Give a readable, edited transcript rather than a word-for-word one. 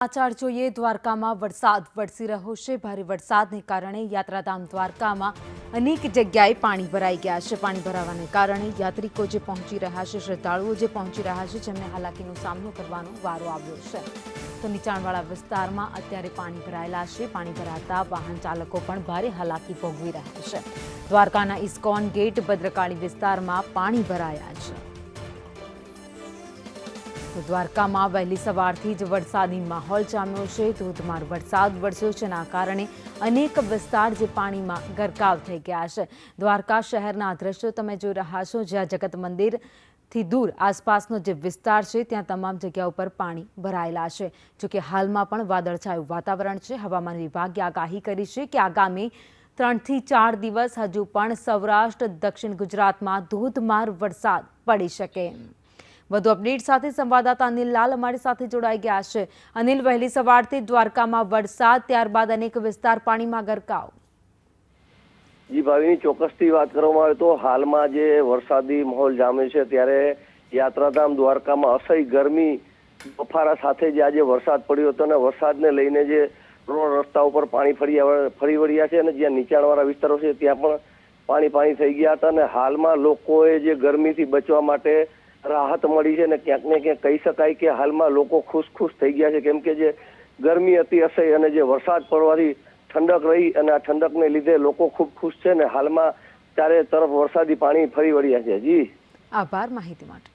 સમાચાર જોઈએ દ્વારકામાં વરસાદ વરસી રહ્યો છે। ભારે વરસાદને કારણે યાત્રાધામ દ્વારકામાં અનેક જગ્યાએ પાણી ભરાઈ ગયા છે। પાણી ભરાવાને કારણે યાત્રિકો જે પહોંચી રહ્યા છે, શ્રદ્ધાળુઓ જે પહોંચી રહ્યા છે, જેમને હાલાકીનો સામનો કરવાનો વારો આવ્યો છે। તો નીચાણવાળા વિસ્તારમાં અત્યારે પાણી ભરાયેલા છે। પાણી ભરાતા વાહન ચાલકો પણ ભારે હાલાકી ભોગવી રહ્યા છે। દ્વારકાના ઇસ્કોન ગેટ ભદ્રકાળી વિસ્તારમાં પાણી ભરાયા છે। દ્વારકામાં વહેલી સવારથી જ વરસાદી માહોલ જામ્યો છે। ધોધમાર વરસાદ વરસ્યો છે, જેના કારણે અનેક વિસ્તાર જે પાણીમાં ગરકાવ થઈ ગયા છે। દ્વારકા શહેરના દ્રશ્યો તમે જોઈ રહ્યા છો, જ્યાં જગત મંદિરથી દૂર આસપાસનો જે વિસ્તાર છે ત્યાં તમામ જગ્યાઓ પર પાણી ભરાયેલા છે। જોકે હાલમાં પણ વાદળછાયું વાતાવરણ છે। હવામાન વિભાગે આગાહી કરી છે કે આગામી 3 થી 4 દિવસ હજુ પણ સૌરાષ્ટ્ર, દક્ષિણ ગુજરાતમાં ધોધમાર વરસાદ પડી શકે। વધુ અપડેટ સાથે સંવાદદાતા અનિલ લાલ અમારી સાથે જોડાઈ ગયા છે। અનિલ, વહેલી સવારથી દ્વારકામાં વરસાદ, ત્યારબાદ અનેક વિસ્તાર પાણીમાં ગરકાવ। જી ભાવિની, ચોક્કસથી વાત કરવામાં આવે તો હાલમાં જે વરસાદી માહોલ જામે છે, ત્યારે યાત્રાધામ દ્વારકામાં અસહ્ય ગરમી બફારા સાથે જે આજે વરસાદ પડ્યો હતો અને વરસાદને લઈને જે રોડ રસ્તા ઉપર પાણી ફરી વળ્યા છે અને જ્યાં નીચાણવાળા વિસ્તારો છે ત્યાં પણ પાણી થઈ ગયા હતા અને હાલમાં લોકોએ જે ગરમીથી બચવા માટે રાહત મળી છે અને ક્યાંક ને ક્યાંક કહી શકાય કે હાલમાં લોકો ખુશ થઈ ગયા છે, કેમ કે જે ગરમી હતી અસહ્ય અને જે વરસાદ પડવાથી ઠંડક રહી અને આ ઠંડકને લીધે લોકો ખૂબ ખુશ છે ને હાલમાં ચારે તરફ વરસાદી પાણી ફરી વળ્યા છે। જી, આભાર માહિતી માટે।